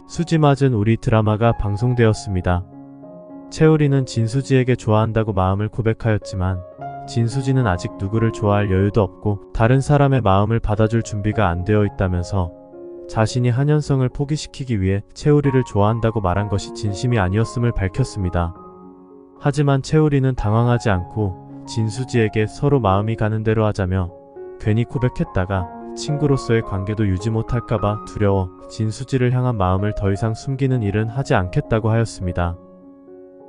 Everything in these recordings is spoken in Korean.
수지 맞은 우리 드라마가 방송되었습니다. 채우리는 진수지에게 좋아한다고 마음을 고백하였지만 진수지는 아직 누구를 좋아할 여유도 없고 다른 사람의 마음을 받아줄 준비가 안 되어 있다면서 자신이 한현성을 포기시키기 위해 채우리를 좋아한다고 말한 것이 진심이 아니었음을 밝혔습니다. 하지만 채우리는 당황하지 않고 진수지에게 서로 마음이 가는 대로 하자며 괜히 고백했다가 친구로서의 관계도 유지 못할까봐 두려워 진수지를 향한 마음을 더 이상 숨기는 일은 하지 않겠다고 하였습니다.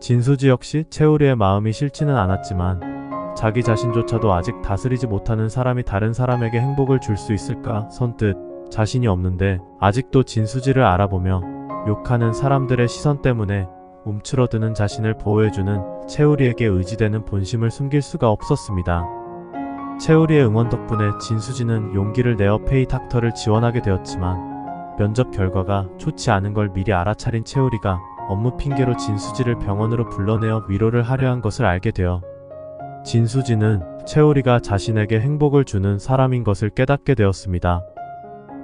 진수지 역시 채우리의 마음이 싫지는 않았지만 자기 자신조차도 아직 다스리지 못하는 사람이 다른 사람에게 행복을 줄 수 있을까 선뜻 자신이 없는데 아직도 진수지를 알아보며 욕하는 사람들의 시선 때문에 움츠러드는 자신을 보호해주는 채우리에게 의지되는 본심을 숨길 수가 없었습니다. 채우리의 응원 덕분에 진수지는 용기를 내어 페이 닥터를 지원하게 되었지만 면접 결과가 좋지 않은 걸 미리 알아차린 채우리가 업무 핑계로 진수지를 병원으로 불러내어 위로를 하려 한 것을 알게 되어 진수지는 채우리가 자신에게 행복을 주는 사람인 것을 깨닫게 되었습니다.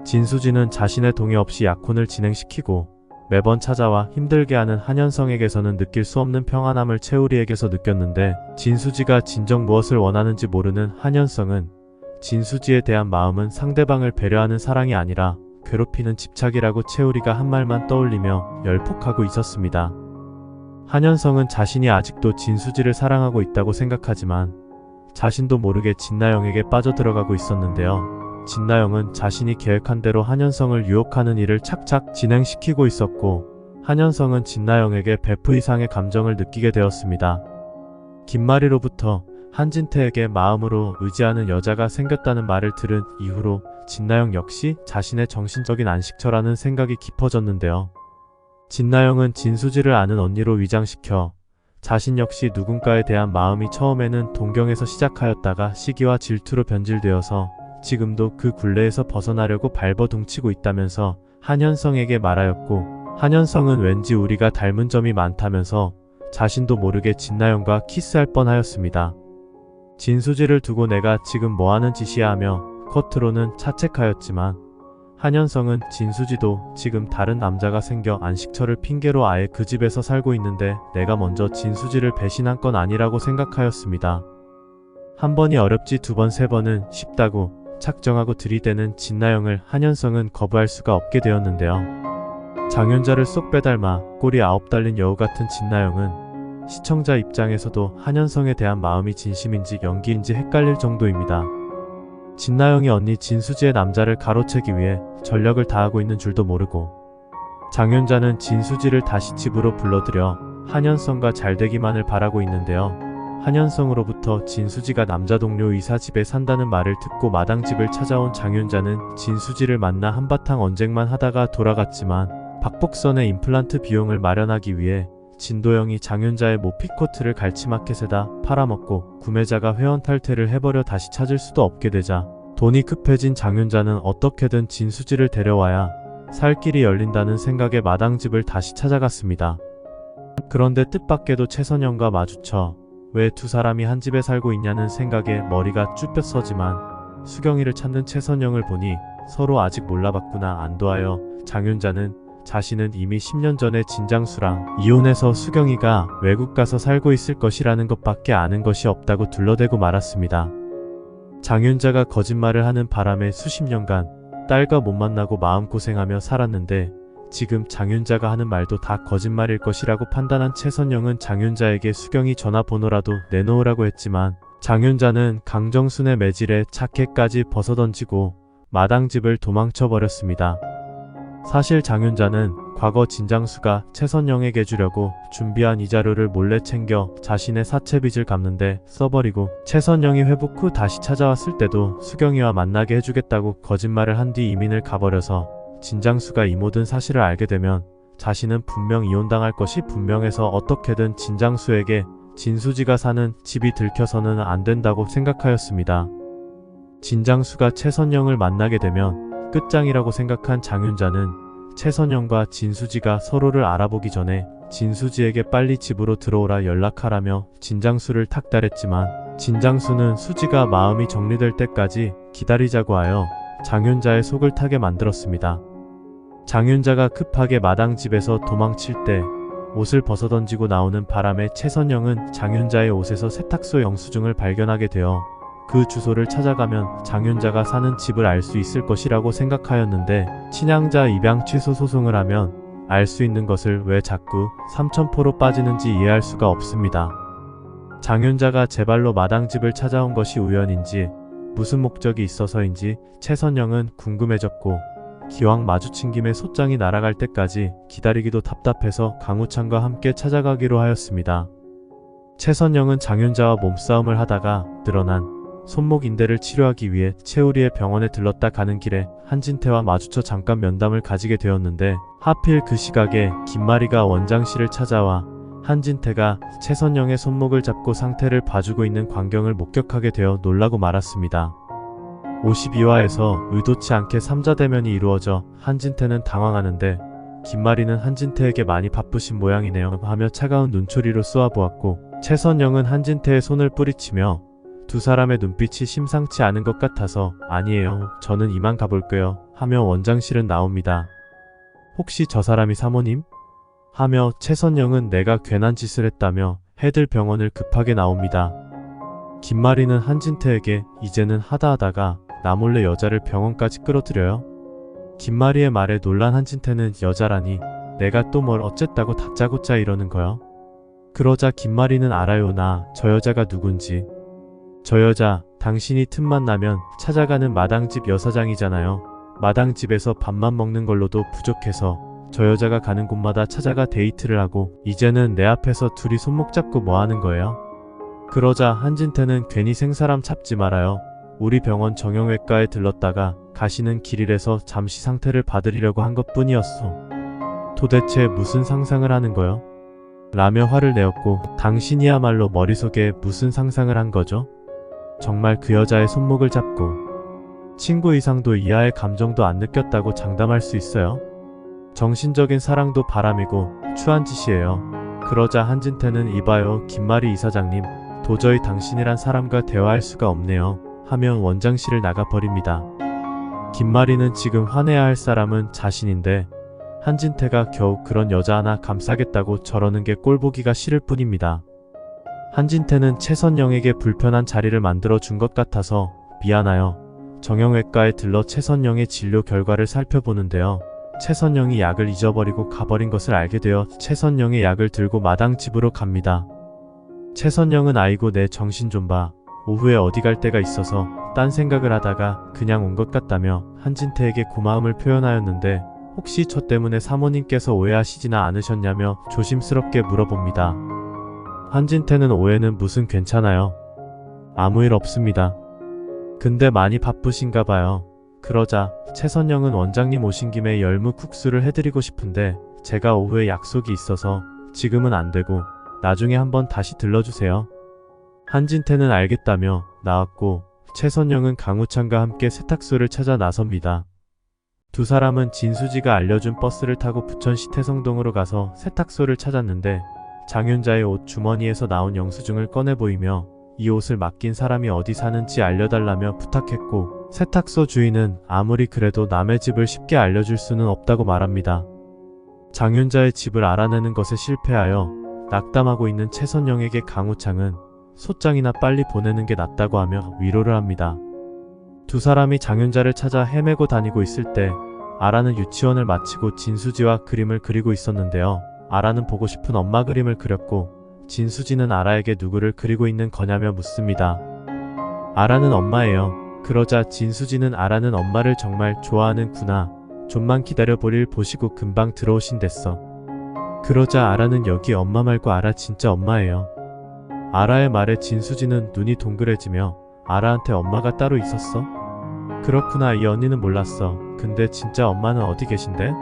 진수지는 자신의 동의 없이 약혼을 진행시키고 매번 찾아와 힘들게 하는 한현성에게서는 느낄 수 없는 평안함을 채우리에게서 느꼈는데 진수지가 진정 무엇을 원하는지 모르는 한현성은 진수지에 대한 마음은 상대방을 배려하는 사랑이 아니라 괴롭히는 집착이라고 채우리가 한 말만 떠올리며 열폭하고 있었습니다. 한현성은 자신이 아직도 진수지를 사랑하고 있다고 생각하지만 자신도 모르게 진나영에게 빠져들어가고 있었는데요. 진나영은 자신이 계획한 대로 한현성을 유혹하는 일을 착착 진행시키고 있었고 한현성은 진나영에게 베프 이상의 감정을 느끼게 되었습니다. 김마리로부터 한진태에게 마음으로 의지하는 여자가 생겼다는 말을 들은 이후로 진나영 역시 자신의 정신적인 안식처라는 생각이 깊어졌는데요. 진나영은 진수지를 아는 언니로 위장시켜 자신 역시 누군가에 대한 마음이 처음에는 동경에서 시작하였다가 시기와 질투로 변질되어서 지금도 그 굴레에서 벗어나려고 발버둥치고 있다면서 한현성에게 말하였고 한현성은 왠지 우리가 닮은 점이 많다면서 자신도 모르게 진나영과 키스할 뻔하였습니다. 진수지를 두고 내가 지금 뭐하는 짓이야 하며 겉으로는 차책하였지만 한현성은 진수지도 지금 다른 남자가 생겨 안식처를 핑계로 아예 그 집에서 살고 있는데 내가 먼저 진수지를 배신한 건 아니라고 생각하였습니다. 한 번이 어렵지 두 번 세 번은 쉽다고 작정하고 들이대는 진나영을 한현성은 거부할 수가 없게 되었는데요. 장윤자를 쏙 빼닮아 꼴이 9 달린 여우 같은 진나영은 시청자 입장에서도 한현성에 대한 마음이 진심인지 연기인지 헷갈릴 정도입니다. 진나영이 언니 진수지의 남자를 가로채기 위해 전력을 다하고 있는 줄도 모르고 장윤자는 진수지를 다시 집으로 불러들여 한현성과 잘되기만을 바라고 있는데요. 한현성으로부터 진수지가 남자 동료 이사 집에 산다는 말을 듣고 마당집을 찾아온 장윤자는 진수지를 만나 한바탕 언쟁만 하다가 돌아갔지만 박복선의 임플란트 비용을 마련하기 위해 진도영이 장윤자의 모피코트를 갈치마켓에다 팔아먹고 구매자가 회원 탈퇴를 해버려 다시 찾을 수도 없게 되자 돈이 급해진 장윤자는 어떻게든 진수지를 데려와야 살 길이 열린다는 생각에 마당집을 다시 찾아갔습니다. 그런데 뜻밖에도 최선영과 마주쳐 왜 두 사람이 한 집에 살고 있냐는 생각에 머리가 쭈뼛 서지만 수경이를 찾는 최선영을 보니 서로 아직 몰라봤구나 안도하여 장윤자는 자신은 이미 10년 전에 진장수랑 이혼해서 수경이가 외국 가서 살고 있을 것이라는 것밖에 아는 것이 없다고 둘러대고 말았습니다. 장윤자가 거짓말을 하는 바람에 수십 년간 딸과 못 만나고 마음고생하며 살았는데 지금 장윤자가 하는 말도 다 거짓말일 것이라고 판단한 최선영은 장윤자에게 수경이 전화번호라도 내놓으라고 했지만 장윤자는 강정순의 매질에 자켓까지 벗어던지고 마당집을 도망쳐버렸습니다. 사실 장윤자는 과거 진장수가 최선영에게 주려고 준비한 이자료를 몰래 챙겨 자신의 사채빚을 갚는데 써버리고 최선영이 회복 후 다시 찾아왔을 때도 수경이와 만나게 해주겠다고 거짓말을 한 뒤 이민을 가버려서 진장수가 이 모든 사실을 알게 되면 자신은 분명 이혼당할 것이 분명해서 어떻게든 진장수에게 진수지가 사는 집이 들켜서는 안 된다고 생각하였습니다. 진장수가 최선영을 만나게 되면 끝장이라고 생각한 장윤자는 최선영과 진수지가 서로를 알아보기 전에 진수지에게 빨리 집으로 들어오라 연락하라며 진장수를 탁달했지만 진장수는 수지가 마음이 정리될 때까지 기다리자고 하여 장윤자의 속을 타게 만들었습니다. 장윤자가 급하게 마당집에서 도망칠 때 옷을 벗어던지고 나오는 바람에 최선영은 장윤자의 옷에서 세탁소 영수증을 발견하게 되어 그 주소를 찾아가면 장윤자가 사는 집을 알 수 있을 것이라고 생각하였는데, 친양자 입양 취소 소송을 하면 알 수 있는 것을 왜 자꾸 삼천포로 빠지는지 이해할 수가 없습니다. 장윤자가 제 발로 마당집을 찾아온 것이 우연인지 무슨 목적이 있어서인지 최선영은 궁금해졌고, 기왕 마주친 김에 소장이 날아갈 때까지 기다리기도 답답해서 강우창과 함께 찾아가기로 하였습니다. 최선영은 장윤자와 몸싸움을 하다가 늘어난 손목 인대를 치료하기 위해 채우리의 병원에 들렀다 가는 길에 한진태와 마주쳐 잠깐 면담을 가지게 되었는데, 하필 그 시각에 김마리가 원장실을 찾아와 한진태가 최선영의 손목을 잡고 상태를 봐주고 있는 광경을 목격하게 되어 놀라고 말았습니다. 52화에서 의도치 않게 삼자대면이 이루어져 한진태는 당황하는데, 김마리는 한진태에게 많이 바쁘신 모양이네요 하며 차가운 눈초리로 쏘아보았고, 최선영은 한진태의 손을 뿌리치며 두 사람의 눈빛이 심상치 않은 것 같아서 아니에요, 저는 이만 가볼게요 하며 원장실은 나옵니다. 혹시 저 사람이 사모님? 하며 최선영은 내가 괜한 짓을 했다며 해들 병원을 급하게 나옵니다. 김마리는 한진태에게 이제는 하다하다가 나 몰래 여자를 병원까지 끌어들여요? 김마리의 말에 놀란 한진태는 여자라니 내가 또 뭘 어쨌다고 다짜고짜 이러는 거요? 그러자 김마리는 알아요, 나 저 여자가 누군지. 저 여자 당신이 틈만 나면 찾아가는 마당집 여사장이잖아요. 마당집에서 밥만 먹는 걸로도 부족해서 저 여자가 가는 곳마다 찾아가 데이트를 하고 이제는 내 앞에서 둘이 손목 잡고 뭐 하는 거예요? 그러자 한진태는 괜히 생사람 잡지 말아요. 우리 병원 정형외과에 들렀다가 가시는 길이라서 잠시 상태를 봐드리려고 한 것뿐이었어. 도대체 무슨 상상을 하는 거요? 라며 화를 내었고, 당신이야말로 머릿속에 무슨 상상을 한 거죠? 정말 그 여자의 손목을 잡고 친구 이상도 이하의 감정도 안 느꼈다고 장담할 수 있어요? 정신적인 사랑도 바람이고 추한 짓이에요. 그러자 한진태는 이봐요, 김마리 이사장님, 도저히 당신이란 사람과 대화할 수가 없네요 하며 원장실을 나가버립니다. 김마리는 지금 화내야 할 사람은 자신인데 한진태가 겨우 그런 여자 하나 감싸겠다고 저러는 게 꼴보기가 싫을 뿐입니다. 한진태는 최선영에게 불편한 자리를 만들어 준 것 같아서 미안하여 정형외과에 들러 최선영의 진료 결과를 살펴보는데요. 최선영이 약을 잊어버리고 가버린 것을 알게 되어 최선영의 약을 들고 마당집으로 갑니다. 최선영은 아이고 내 정신 좀 봐. 오후에 어디 갈 데가 있어서 딴 생각을 하다가 그냥 온 것 같다며 한진태에게 고마움을 표현하였는데, 혹시 저 때문에 사모님께서 오해하시지나 않으셨냐며 조심스럽게 물어봅니다. 한진태는 오해는 무슨 괜찮아요. 아무 일 없습니다. 근데 많이 바쁘신가 봐요. 그러자 최선영은 원장님 오신 김에 열무국수를 해드리고 싶은데 제가 오후에 약속이 있어서 지금은 안 되고 나중에 한번 다시 들러주세요. 한진태는 알겠다며 나왔고, 최선영은 강우창과 함께 세탁소를 찾아 나섭니다. 두 사람은 진수지가 알려준 버스를 타고 부천시 태성동으로 가서 세탁소를 찾았는데, 장윤자의 옷 주머니에서 나온 영수증을 꺼내 보이며 이 옷을 맡긴 사람이 어디 사는지 알려달라며 부탁했고, 세탁소 주인은 아무리 그래도 남의 집을 쉽게 알려줄 수는 없다고 말합니다. 장윤자의 집을 알아내는 것에 실패하여 낙담하고 있는 최선영에게 강우창은 소장이나 빨리 보내는 게 낫다고 하며 위로를 합니다. 두 사람이 장윤자를 찾아 헤매고 다니고 있을 때 아라는 유치원을 마치고 진수지와 그림을 그리고 있었는데요. 아라는 보고 싶은 엄마 그림을 그렸고, 진수지는 아라에게 누구를 그리고 있는 거냐며 묻습니다. 아라는 엄마예요. 그러자 진수지는 아라는 엄마를 정말 좋아하는구나. 좀만 기다려보릴 보시고 금방 들어오신댔어. 그러자 아라는 여기 엄마 말고 아라 진짜 엄마예요. 아라의 말에 진수지는 눈이 동그래지며 아라한테 엄마가 따로 있었어? 그렇구나, 이 언니는 몰랐어. 근데 진짜 엄마는 어디 계신데?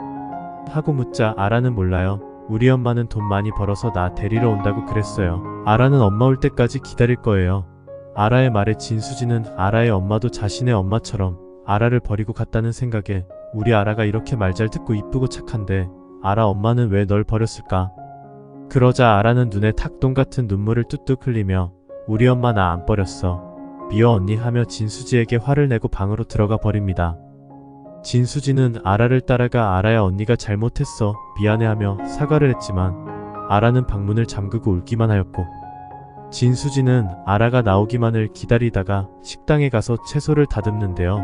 하고 묻자 아라는 몰라요. 우리 엄마는 돈 많이 벌어서 나 데리러 온다고 그랬어요. 아라는 엄마 올 때까지 기다릴 거예요. 아라의 말에 진수지는 아라의 엄마도 자신의 엄마처럼 아라를 버리고 갔다는 생각에 우리 아라가 이렇게 말 잘 듣고 이쁘고 착한데 아라 엄마는 왜 널 버렸을까? 그러자 아라는 눈에 탁동 같은 눈물을 뚝뚝 흘리며 우리 엄마 나 안 버렸어. 미워 언니 하며 진수지에게 화를 내고 방으로 들어가 버립니다. 진수지는 아라를 따라가 아라야 언니가 잘못했어 미안해하며 사과를 했지만 아라는 방문을 잠그고 울기만 하였고 진수지는 아라가 나오기만을 기다리다가 식당에 가서 채소를 다듬는데요.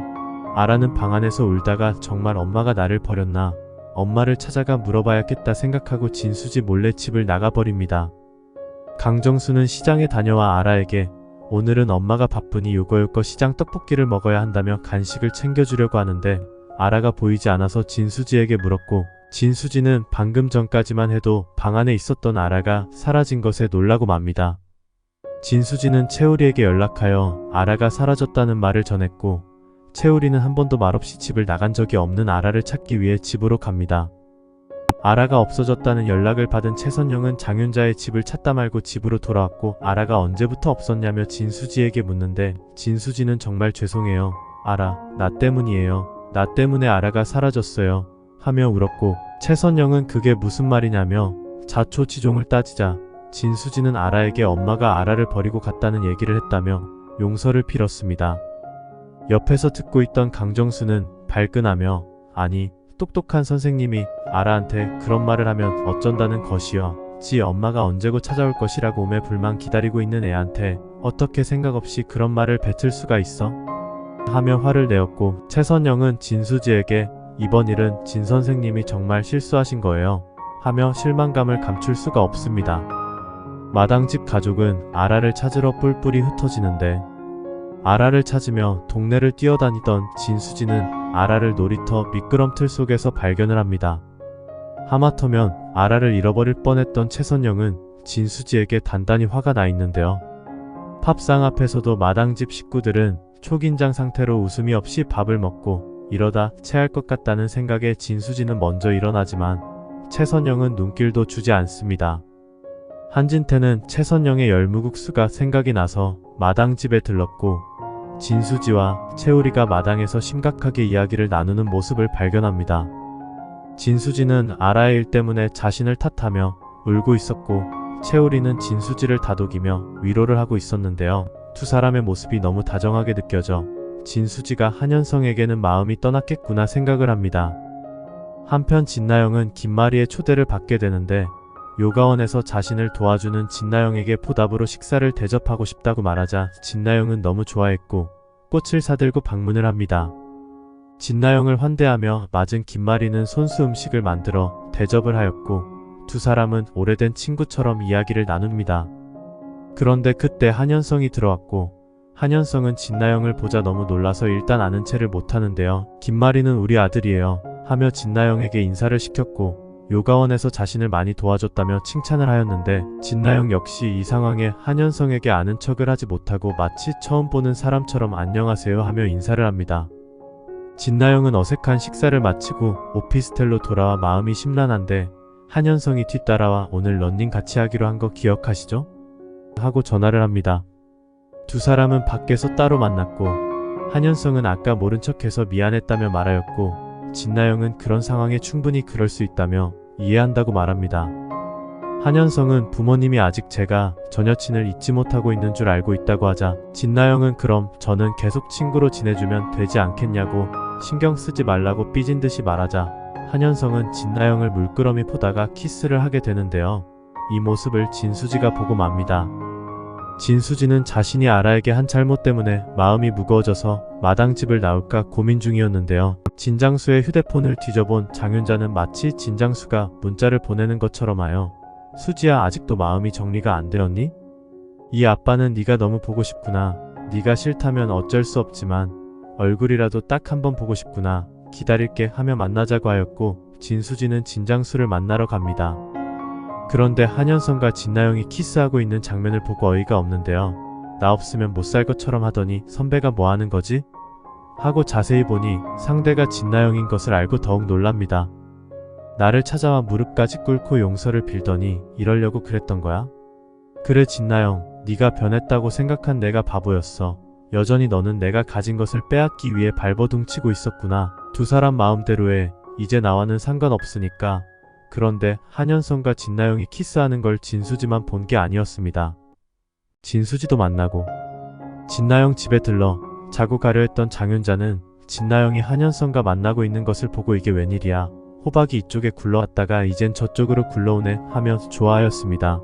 아라는 방 안에서 울다가 정말 엄마가 나를 버렸나 엄마를 찾아가 물어봐야겠다 생각하고 진수지 몰래 집을 나가버립니다. 강정수는 시장에 다녀와 아라에게 오늘은 엄마가 바쁘니 요거 시장 떡볶이를 먹어야 한다며 간식을 챙겨주려고 하는데 아라가 보이지 않아서 진수지에게 물었고 진수지는 방금 전까지만 해도 방 안에 있었던 아라가 사라진 것에 놀라고 맙니다. 진수지는 채우리에게 연락하여 아라가 사라졌다는 말을 전했고 채우리는 한 번도 말없이 집을 나간 적이 없는 아라를 찾기 위해 집으로 갑니다. 아라가 없어졌다는 연락을 받은 최선영은 장윤자의 집을 찾다 말고 집으로 돌아왔고 아라가 언제부터 없었냐며 진수지에게 묻는데 진수지는 정말 죄송해요. 아라, 나 때문이에요. 나 때문에 아라가 사라졌어요. 하며 울었고 최선영은 그게 무슨 말이냐며 자초지종을 따지자 진수지는 아라에게 엄마가 아라를 버리고 갔다는 얘기를 했다며 용서를 빌었습니다. 옆에서 듣고 있던 강정수는 발끈하며 아니 똑똑한 선생님이 아라한테 그런 말을 하면 어쩐다는 것이여. 지 엄마가 언제고 찾아올 것이라고 오매 불만 기다리고 있는 애한테 어떻게 생각 없이 그런 말을 뱉을 수가 있어? 하며 화를 내었고 최선영은 진수지에게 이번 일은 진 선생님이 정말 실수하신 거예요. 하며 실망감을 감출 수가 없습니다. 마당집 가족은 아라를 찾으러 뿔뿔이 흩어지는데 아라를 찾으며 동네를 뛰어다니던 진수지는 아라를 놀이터 미끄럼틀 속에서 발견을 합니다. 하마터면 아라를 잃어버릴 뻔했던 최선영은 진수지에게 단단히 화가 나 있는데요. 팝상 앞에서도 마당집 식구들은 초긴장 상태로 웃음이 없이 밥을 먹고 이러다 체할 것 같다는 생각에 진수지는 먼저 일어나지만 최선영은 눈길도 주지 않습니다. 한진태는 최선영의 열무국수가 생각이 나서 마당집에 들렀고 진수지와 채우리가 마당에서 심각하게 이야기를 나누는 모습을 발견합니다. 진수지는 아라의 일 때문에 자신을 탓하며 울고 있었고 채우리는 진수지를 다독이며 위로를 하고 있었는데요. 두 사람의 모습이 너무 다정하게 느껴져 진수지가 한현성에게는 마음이 떠났겠구나 생각을 합니다. 한편 진나영은 김마리의 초대를 받게 되는데 요가원에서 자신을 도와주는 진나영에게 보답으로 식사를 대접하고 싶다고 말하자 진나영은 너무 좋아했고 꽃을 사들고 방문을 합니다. 진나영을 환대하며 맞은 김마리는 손수 음식을 만들어 대접을 하였고 두 사람은 오래된 친구처럼 이야기를 나눕니다. 그런데 그때 한현성이 들어왔고 한현성은 진나영을 보자 너무 놀라서 일단 아는 체를 못하는데요. 김마리는 우리 아들이에요 하며 진나영에게 인사를 시켰고 요가원에서 자신을 많이 도와줬다며 칭찬을 하였는데 진나영 역시 이 상황에 한현성에게 아는 척을 하지 못하고 마치 처음 보는 사람처럼 안녕하세요 하며 인사를 합니다. 진나영은 어색한 식사를 마치고 오피스텔로 돌아와 마음이 심란한데 한현성이 뒤따라와 오늘 런닝 같이 하기로 한 거 기억하시죠? 하고 전화를 합니다. 두 사람은 밖에서 따로 만났고 한현성은 아까 모른 척해서 미안했다며 말하였고 진나영은 그런 상황에 충분히 그럴 수 있다며 이해한다고 말합니다. 한현성은 부모님이 아직 제가 전 여친을 잊지 못하고 있는 줄 알고 있다고 하자 진나영은 그럼 저는 계속 친구로 지내주면 되지 않겠냐고 신경 쓰지 말라고 삐진 듯이 말하자 한현성은 진나영을 물끄러미 보다가 키스를 하게 되는데요. 이 모습을 진수지가 보고 맙니다. 진수지는 자신이 아라에게 한 잘못 때문에 마음이 무거워져서 마당집을 나올까 고민 중이었는데요. 진장수의 휴대폰을 뒤져본 장윤자는 마치 진장수가 문자를 보내는 것처럼 하여 수지야 아직도 마음이 정리가 안 되었니? 이 아빠는 네가 너무 보고 싶구나. 네가 싫다면 어쩔 수 없지만 얼굴이라도 딱 한번 보고 싶구나. 기다릴게 하며 만나자고 하였고 진수지는 진장수를 만나러 갑니다. 그런데 한현성과 진나영이 키스하고 있는 장면을 보고 어이가 없는데요. 나 없으면 못 살 것처럼 하더니 선배가 뭐 하는 거지? 하고 자세히 보니 상대가 진나영인 것을 알고 더욱 놀랍니다. 나를 찾아와 무릎까지 꿇고 용서를 빌더니 이러려고 그랬던 거야? 그래 진나영, 네가 변했다고 생각한 내가 바보였어. 여전히 너는 내가 가진 것을 빼앗기 위해 발버둥치고 있었구나. 두 사람 마음대로 해. 이제 나와는 상관없으니까. 그런데 한현성과 진나영이 키스하는 걸 진수지만 본 게 아니었습니다. 진수지도 만나고 진나영 집에 들러 자고 가려 했던 장윤자는 진나영이 한현성과 만나고 있는 것을 보고 이게 웬일이야. 호박이 이쪽에 굴러왔다가 이젠 저쪽으로 굴러오네 하며 좋아하였습니다.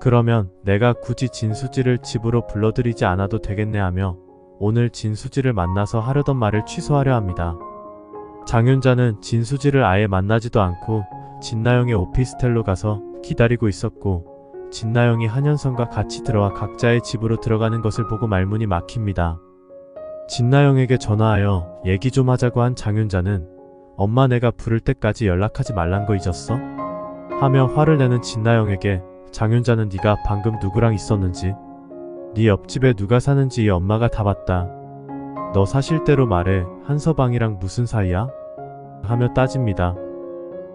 그러면 내가 굳이 진수지를 집으로 불러들이지 않아도 되겠네 하며 오늘 진수지를 만나서 하려던 말을 취소하려 합니다. 장윤자는 진수지를 아예 만나지도 않고 진나영의 오피스텔로 가서 기다리고 있었고 진나영이 한현성과 같이 들어와 각자의 집으로 들어가는 것을 보고 말문이 막힙니다. 진나영에게 전화하여 얘기 좀 하자고 한 장윤자는 엄마 내가 부를 때까지 연락하지 말란 거 잊었어? 하며 화를 내는 진나영에게 장윤자는 네가 방금 누구랑 있었는지 네 옆집에 누가 사는지 이 엄마가 다 봤다. 너 사실대로 말해. 한서방이랑 무슨 사이야? 하며 따집니다.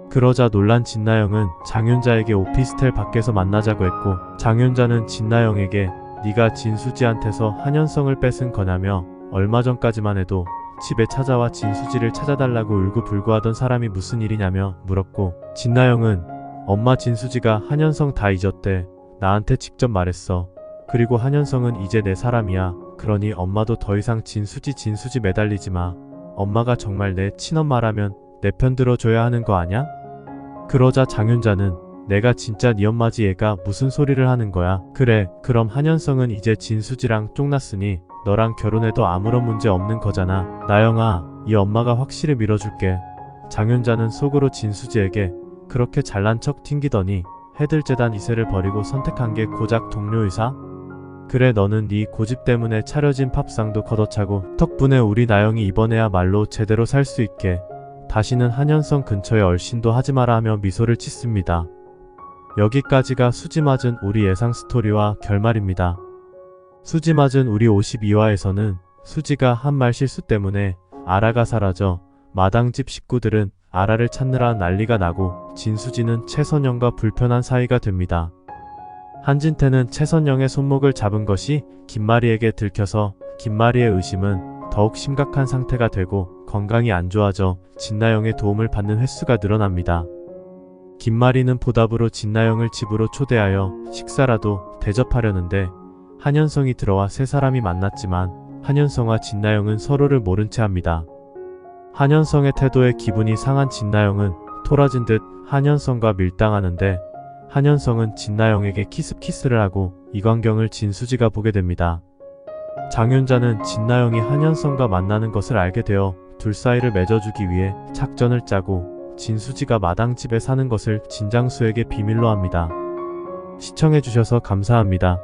그러자 놀란 진나영은 장윤자에게 오피스텔 밖에서 만나자고 했고 장윤자는 진나영에게 네가 진수지한테서 한현성을 뺏은 거냐며 얼마 전까지만 해도 집에 찾아와 진수지를 찾아달라고 울고불고하던 사람이 무슨 일이냐며 물었고 진나영은 엄마 진수지가 한현성 다 잊었대. 나한테 직접 말했어. 그리고 한현성은 이제 내 사람이야. 그러니 엄마도 더 이상 진수지 매달리지 마. 엄마가 정말 내 친엄마라면 내 편 들어줘야 하는 거 아냐? 그러자 장윤자는 내가 진짜 네 엄마지 얘가 무슨 소리를 하는 거야. 그래 그럼 한현성은 이제 진수지랑 쫑났으니 너랑 결혼해도 아무런 문제 없는 거잖아. 나영아 이 엄마가 확실히 밀어줄게. 장윤자는 속으로 진수지에게 그렇게 잘난 척 튕기더니 해들재단 2세를 버리고 선택한 게 고작 동료 의사? 그래 너는 네 고집 때문에 차려진 팝상도 걷어차고 덕분에 우리 나영이 이번에야말로 제대로 살 수 있게 다시는 한현성 근처에 얼씬도 하지 마라 하며 미소를 짓습니다. 여기까지가 수지 맞은 우리 예상 스토리와 결말입니다. 수지 맞은 우리 52화에서는 수지가 한 말 실수 때문에 아라가 사라져 마당집 식구들은 아라를 찾느라 난리가 나고 진수지는 최선영과 불편한 사이가 됩니다. 한진태는 최선영의 손목을 잡은 것이 김마리에게 들켜서 김마리의 의심은 더욱 심각한 상태가 되고 건강이 안 좋아져 진나영의 도움을 받는 횟수가 늘어납니다. 김마리는 보답으로 진나영을 집으로 초대하여 식사라도 대접하려는데 한현성이 들어와 세 사람이 만났지만 한현성과 진나영은 서로를 모른 채 합니다. 한현성의 태도에 기분이 상한 진나영은 토라진 듯 한현성과 밀당하는데 한현성은 진나영에게 키스를 하고 이 광경을 진수지가 보게 됩니다. 장윤자는 진나영이 한현성과 만나는 것을 알게 되어 둘 사이를 맺어주기 위해 작전을 짜고 진수지가 마당집에 사는 것을 진장수에게 비밀로 합니다. 시청해주셔서 감사합니다.